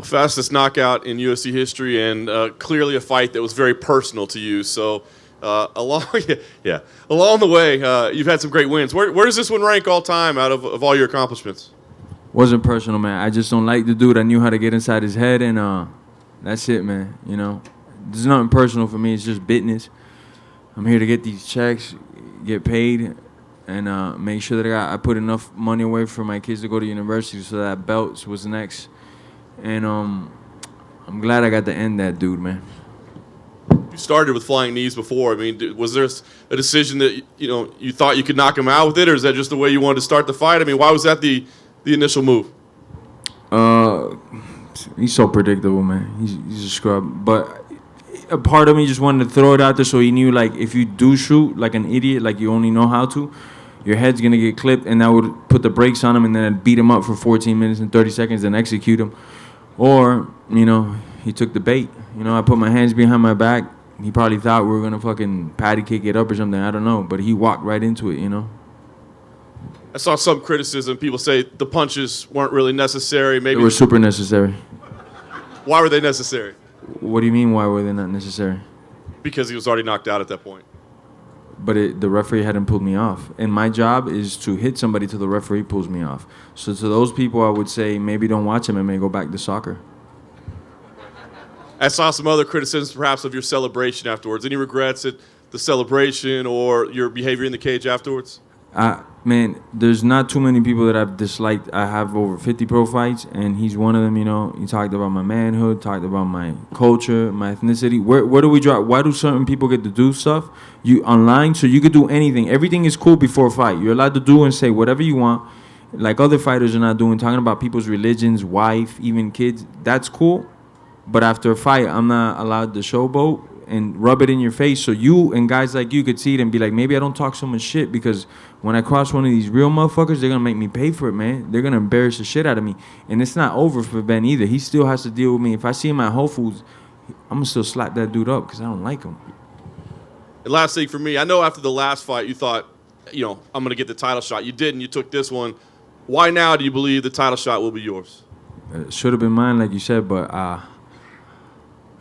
fastest knockout in UFC history, and clearly a fight that was very personal to you. So along the way, you've had some great wins. Where does this one rank all time out of all your accomplishments? Wasn't personal, man. I just don't like the dude. I knew how to get inside his head, and that's it, man. You know, there's nothing personal for me. It's just business. I'm here to get these checks, get paid, and make sure that I put enough money away for my kids to go to university, so that belts was next. And I'm glad I got to end that dude, man. You started with flying knees before. I mean, was there a decision that you thought you could knock him out with it, or is that just the way you wanted to start the fight? I mean, why was that the initial move? He's so predictable, man. He's a scrub. But a part of me just wanted to throw it out there so he knew, like, if you do shoot like an idiot, like you only know how to, your head's going to get clipped, and that would put the brakes on him, and then I'd beat him up for 14 minutes and 30 seconds and execute him. Or, he took the bait. I put my hands behind my back. He probably thought we were going to fucking patty kick it up or something. I don't know. But he walked right into it, I saw some criticism. People say the punches weren't really necessary. Maybe they were super necessary. Why were they necessary? What do you mean, why were they not necessary? Because he was already knocked out at that point. But the referee hadn't pulled me off. And my job is to hit somebody till the referee pulls me off. So to those people, I would say maybe don't watch him and may go back to soccer. I saw some other criticisms perhaps of your celebration afterwards. Any regrets at the celebration or your behavior in the cage afterwards? Man, there's not too many people that I've disliked. I have over 50 pro fights, and he's one of them, He talked about my manhood, talked about my culture, my ethnicity. Where do we draw? Why do certain people get to do stuff? You online, so you could do anything. Everything is cool before a fight. You're allowed to do and say whatever you want, like other fighters are not doing, talking about people's religions, wife, even kids. That's cool. But after a fight, I'm not allowed to showboat and rub it in your face so you and guys like you could see it and be like, maybe I don't talk so much shit, because when I cross one of these real motherfuckers, they're going to make me pay for it, man. They're going to embarrass the shit out of me. And it's not over for Ben either. He still has to deal with me. If I see him at Whole Foods, I'm going to still slap that dude up because I don't like him. And last thing for me, I know after the last fight you thought, I'm going to get the title shot. You didn't. You took this one. Why now do you believe the title shot will be yours? It should have been mine, like you said, but, I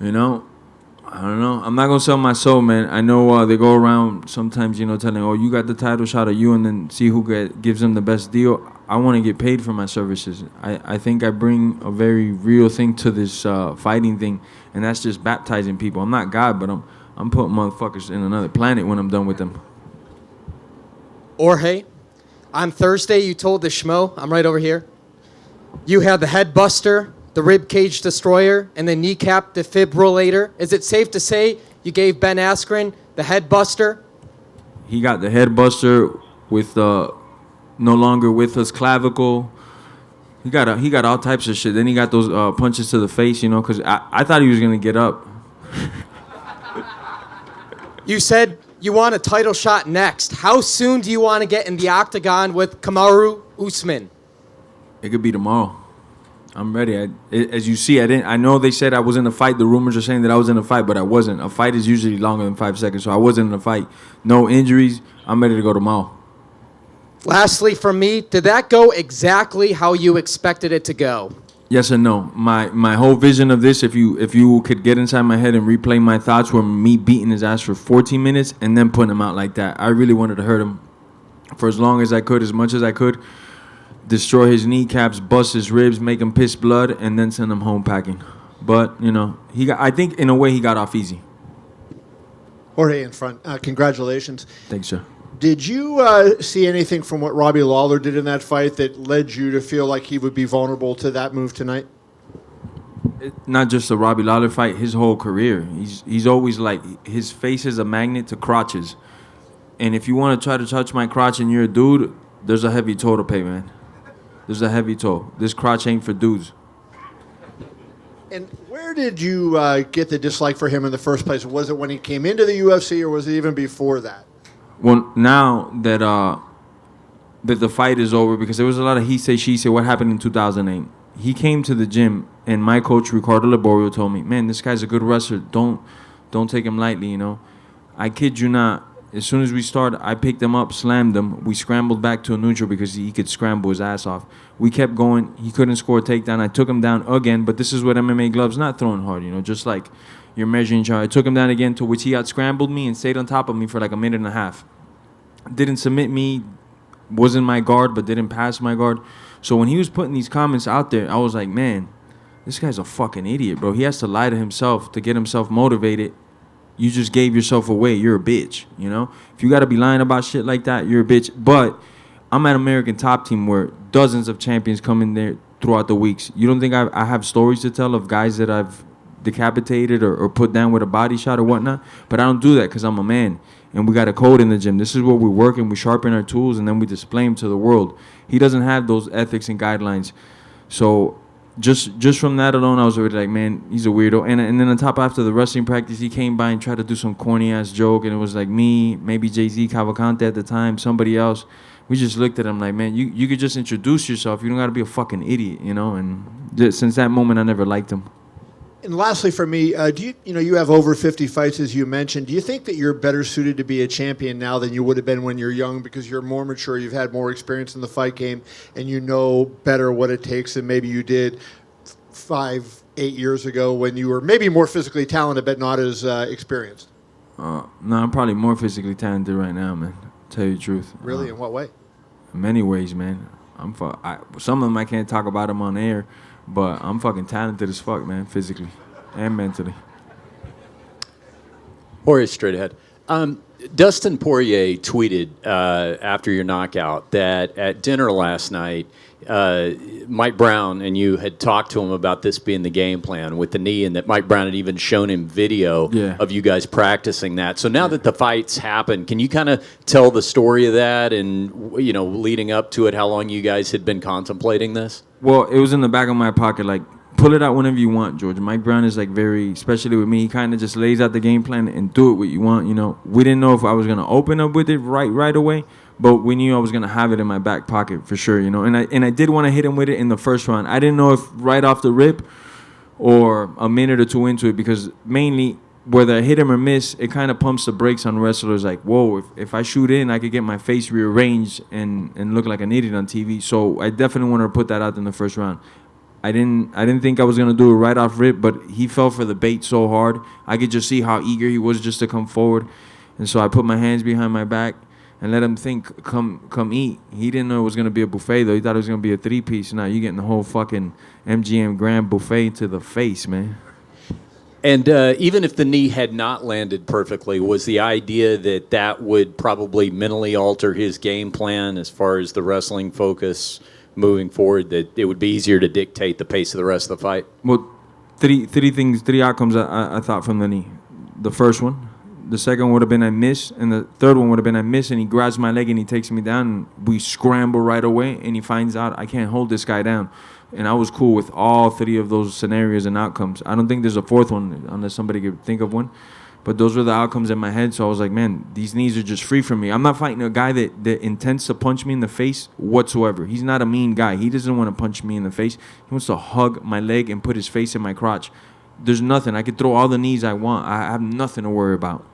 don't know. I'm not going to sell my soul, man. I know they go around sometimes, telling, oh, you got the title shot, or you, and then see who gives them the best deal. I want to get paid for my services. I think I bring a very real thing to this fighting thing, and that's just baptizing people. I'm not God, but I'm putting motherfuckers in another planet when I'm done with them. Jorge, on Thursday you told the schmo, I'm right over here, you had the head buster, the rib cage destroyer, and the kneecap defibrillator. Is it safe to say you gave Ben Askren the head buster? He got the head buster with no longer with us clavicle. He got all types of shit. Then he got those punches to the face, because I thought he was gonna get up. You said you want a title shot next. How soon do you want to get in the octagon with Kamaru Usman? It could be tomorrow. I'm ready. As you see, I know they said I was in a fight. The rumors are saying that I was in a fight, but I wasn't. A fight is usually longer than 5 seconds, so I wasn't in a fight. No injuries. I'm ready to go tomorrow. Lastly, from me, did that go exactly how you expected it to go? Yes and no. My whole vision of this, if you could get inside my head and replay my thoughts, were me beating his ass for 14 minutes and then putting him out like that. I really wanted to hurt him for as long as I could, as much as I could. Destroy his kneecaps, bust his ribs, make him piss blood, and then send him home packing. But, I think in a way he got off easy. Jorge in front. Congratulations. Thanks, sir. Did you see anything from what Robbie Lawler did in that fight that led you to feel like he would be vulnerable to that move tonight? Not just the Robbie Lawler fight, his whole career. He's always like, his face is a magnet to crotches. And if you want to try to touch my crotch and you're a dude, there's a heavy toll to pay, man. There's a heavy toll. This crotch ain't for dudes. And where did you get the dislike for him in the first place? Was it when he came into the UFC, or was it even before that? Well, now that the fight is over, because there was a lot of he say, she say, what happened in 2008. He came to the gym, and my coach, Ricardo Laborio, told me, man, this guy's a good wrestler. Don't take him lightly, I kid you not. as soon as we started, I picked him up, slammed him. We scrambled back to a neutral because he could scramble his ass off. We kept going. He couldn't score a takedown. I took him down again, but this is what MMA gloves, not throwing hard, just like you're measuring each other. I took him down again, to which he out scrambled me and stayed on top of me for like a minute and a half. Didn't submit me, wasn't my guard, but didn't pass my guard. So when he was putting these comments out there, I was like, man, this guy's a fucking idiot, bro. He has to lie to himself to get himself motivated. You just gave yourself away. You're a bitch, If you got to be lying about shit like that, you're a bitch. But I'm at American Top Team where dozens of champions come in there throughout the weeks. You don't think I have stories to tell of guys that I've decapitated or put down with a body shot or whatnot? But I don't do that because I'm a man. And we got a code in the gym. This is where we work and we sharpen our tools and then we display them to the world. He doesn't have those ethics and guidelines. So just from that alone, I was already like, man, he's a weirdo. And then on top, after the wrestling practice, he came by and tried to do some corny-ass joke. And it was like me, maybe Jay-Z, Cavalcante at the time, somebody else. We just looked at him like, man, you could just introduce yourself. You don't got to be a fucking idiot, And since that moment, I never liked him. And lastly, for me, you have over 50 fights, as you mentioned. Do you think that you're better suited to be a champion now than you would have been when you're young because you're more mature, you've had more experience in the fight game, and you know better what it takes than maybe you did 5, 8 years ago when you were maybe more physically talented but not as experienced? No, I'm probably more physically talented right now, man. Tell you the truth. Really? In what way? In many ways, man. Some of them I can't talk about them on air. But I'm fucking talented as fuck, man, physically and mentally. Jorge, straight ahead. Dustin Poirier tweeted after your knockout that at dinner last night, Mike Brown and you had talked to him about this being the game plan with the knee, and that Mike Brown had even shown him video of you guys practicing that. So now that the fights happen, can you kind of tell the story of that and, leading up to it, how long you guys had been contemplating this? Well, it was in the back of my pocket, like, pull it out whenever you want, George. Mike Brown is, like, very, especially with me, he kind of just lays out the game plan and do it what you want, We didn't know if I was going to open up with it right away, but we knew I was going to have it in my back pocket for sure, And I did want to hit him with it in the first round. I didn't know if right off the rip or a minute or two into it, because mainly whether I hit him or miss, it kind of pumps the brakes on wrestlers like, whoa, if I shoot in, I could get my face rearranged and look like an idiot on TV. So I definitely wanted to put that out in the first round. I didn't think I was going to do it right off rip, but he fell for the bait so hard. I could just see how eager he was just to come forward. And so I put my hands behind my back and let him think, come eat. He didn't know it was going to be a buffet, though. He thought it was going to be a 3-piece. Now you're getting the whole fucking MGM Grand buffet to the face, man. And even if the knee had not landed perfectly, was the idea that would probably mentally alter his game plan as far as the wrestling focus moving forward, that it would be easier to dictate the pace of the rest of the fight? Well, three outcomes I thought from the knee. The first one, the second would have been I miss, and the third one would have been I miss, and he grabs my leg and he takes me down, and we scramble right away, and he finds out I can't hold this guy down. And I was cool with all three of those scenarios and outcomes. I don't think there's a fourth one unless somebody could think of one. But those were the outcomes in my head. So I was like, man, these knees are just free from me. I'm not fighting a guy that intends to punch me in the face whatsoever. He's not a mean guy. He doesn't want to punch me in the face. He wants to hug my leg and put his face in my crotch. There's nothing. I could throw all the knees I want. I have nothing to worry about.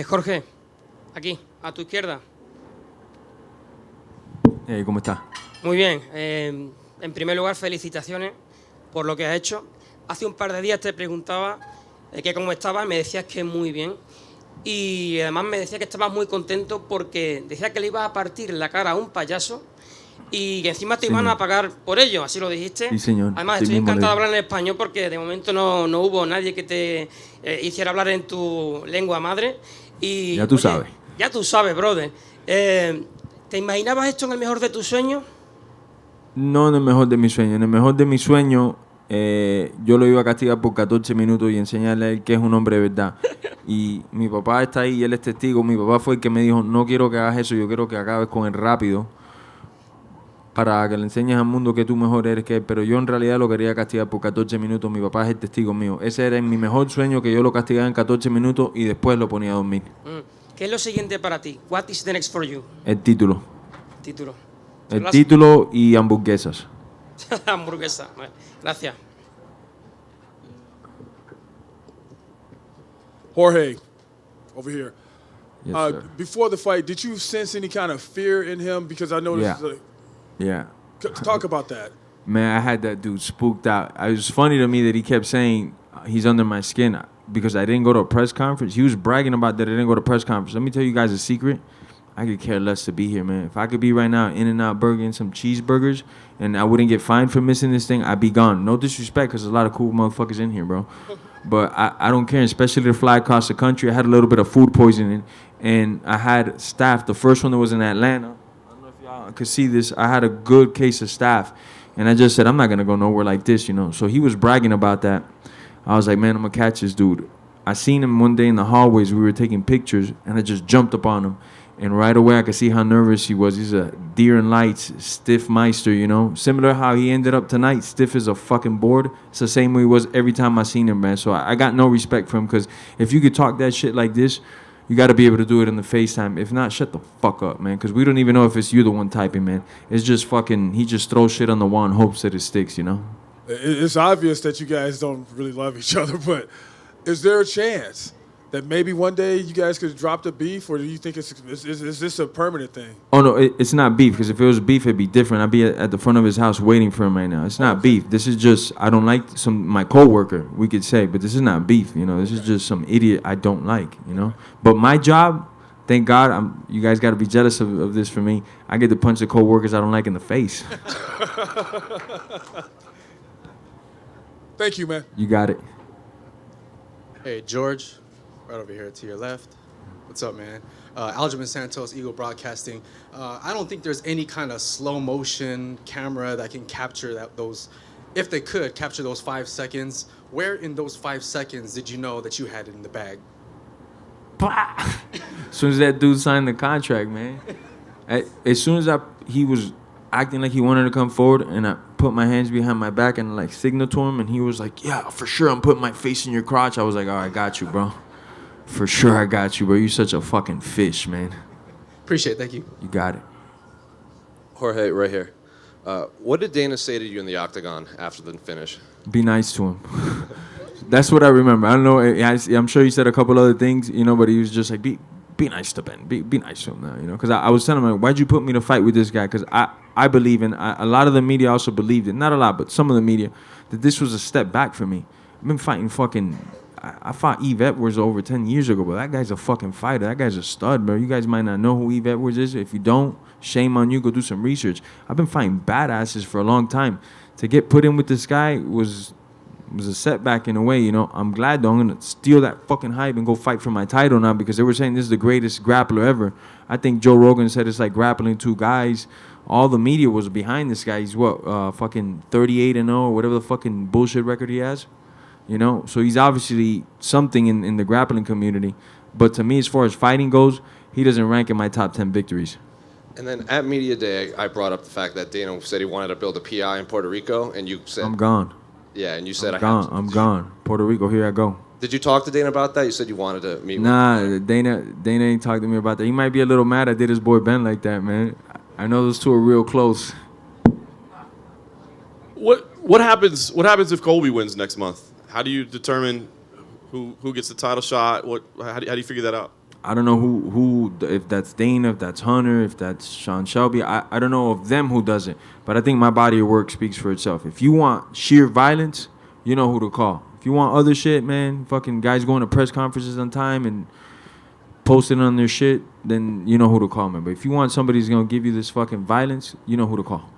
Jorge, aquí, a tu izquierda. Hey, ¿cómo está? Muy bien. En primer lugar, felicitaciones por lo que has hecho. Hace un par de días te preguntaba que cómo estabas, me decías que muy bien. Y además me decías que estabas muy contento porque decías que le ibas a partir la cara a un payaso y que encima te iban a pagar por ello, así lo dijiste. Sí, señor. Además, estoy encantado de hablar en español porque de momento no hubo nadie que te hiciera hablar en tu lengua madre. Y, ya tú sabes. Ya tú sabes, brother. ¿Te imaginabas esto en el mejor de tus sueños? No en el mejor de mis sueños. En el mejor de mis sueños, yo lo iba a castigar por 14 minutos y enseñarle a él que es un hombre de verdad. Y mi papá está ahí y él es testigo. Mi papá fue el que me dijo, no quiero que hagas eso, yo quiero que acabes con él rápido para que le enseñes al mundo que tú mejor eres que él. Pero yo en realidad lo quería castigar por 14 minutos. Mi papá es el testigo mío. Ese era mi mejor sueño, que yo lo castigara en 14 minutos y después lo ponía a dormir. ¿Qué es lo siguiente para ti? What is the next for you? El título. Título. El título y hamburguesas. Hamburguesa. Vale. Gracias. Jorge, over here. Yes, sir. Before the fight, did you sense any kind of fear in him? Because I noticed. Yeah. Talk about that. Man, I had that dude spooked out. It was funny to me that he kept saying he's under my skin because I didn't go to a press conference. He was bragging about that I didn't go to a press conference. Let me tell you guys a secret. I could care less to be here, man. If I could be right now In-N-Out Burger and some cheeseburgers and I wouldn't get fined for missing this thing, I'd be gone. No disrespect, because there's a lot of cool motherfuckers in here, bro. But I don't care, especially to fly across the country. I had a little bit of food poisoning, and I had staph. The first one that was in Atlanta, I don't know if y'all could see this, I had a good case of staph. And I just said, I'm not going to go nowhere like this, you know. So he was bragging about that. I was like, man, I'm going to catch this dude. I seen him one day in the hallways. We were taking pictures, and I just jumped up on him. And right away, I could see how nervous he was. He's a deer in lights, stiff meister, you know. Similar how he ended up tonight, stiff as a fucking board. It's the same way he was every time I seen him, man. So I got no respect for him, because if you could talk that shit like this, you got to be able to do it in the FaceTime. If not, shut the fuck up, man, because we don't even know if it's you the one typing, man. It's just fucking, he just throws shit on the wall and hopes that it sticks, you know. It's obvious that you guys don't really love each other, but is there a chance that maybe one day you guys could drop the beef, or do you think is this a permanent thing? Oh, no, it's not beef, because if it was beef, it'd be different. I'd be at the front of his house waiting for him right now. It's not beef. This is just, I don't like my coworker, we could say, but this is not beef, you know. This is just some idiot I don't like, you know. But my job, thank God, you guys got to be jealous of this for me. I get to punch the coworkers I don't like in the face. Thank you, man. You got it. Hey, George, right over here to your left. What's up, man? Aljamain Santos, Eagle Broadcasting. I don't think there's any kind of slow motion camera that can capture those, if they could, capture those 5 seconds. Where in those 5 seconds did you know that you had it in the bag? As soon as that dude signed the contract, man. As soon as he was acting like he wanted to come forward, and I put my hands behind my back and like signaled to him, and he was like, yeah, for sure, I'm putting my face in your crotch. I was like, all right, I got you, bro. For sure, I got you, bro. You're such a fucking fish, man. Appreciate it. Thank you. You got it. Jorge, right here. What did Dana say to you in the octagon after the finish? Be nice to him. That's what I remember. I don't know. I'm sure he said a couple other things, you know, but he was just like, be nice to Ben. Be nice to him now, you know. Because I was telling him, like, why'd you put me to fight with this guy? Because I believe in, a lot of the media also believed it. Not a lot, but some of the media, that this was a step back for me. I've been fighting I fought Yves Edwards over 10 years ago, but that guy's a fucking fighter. That guy's a stud, bro. You guys might not know who Yves Edwards is. If you don't, shame on you. Go do some research. I've been fighting badasses for a long time. To get put in with this guy was a setback in a way, you know. I'm glad, though. I'm going to steal that fucking hype and go fight for my title now, because they were saying this is the greatest grappler ever. I think Joe Rogan said it's like grappling two guys. All the media was behind this guy. He's fucking 38-0 or whatever the fucking bullshit record he has. You know, so he's obviously something in the grappling community. But to me, as far as fighting goes, he doesn't rank in my top 10 victories. And then at Media Day, I brought up the fact that Dana said he wanted to build a PI in Puerto Rico, and you said... I'm gone. Yeah, and you said I'm gone. Puerto Rico, here I go. Did you talk to Dana about that? You said you wanted to meet with him. Dana ain't talked to me about that. He might be a little mad I did his boy Ben like that, man. I know those two are real close. What happens if Colby wins next month? How do you determine who gets the title shot? How do you figure that out? I don't know who if that's Dana, if that's Hunter, if that's Sean Shelby. I don't know of them who does it. But I think my body of work speaks for itself. If you want sheer violence, you know who to call. If you want other shit, man, fucking guys going to press conferences on time and posting on their shit, then you know who to call, man. But if you want somebody who's going to give you this fucking violence, you know who to call.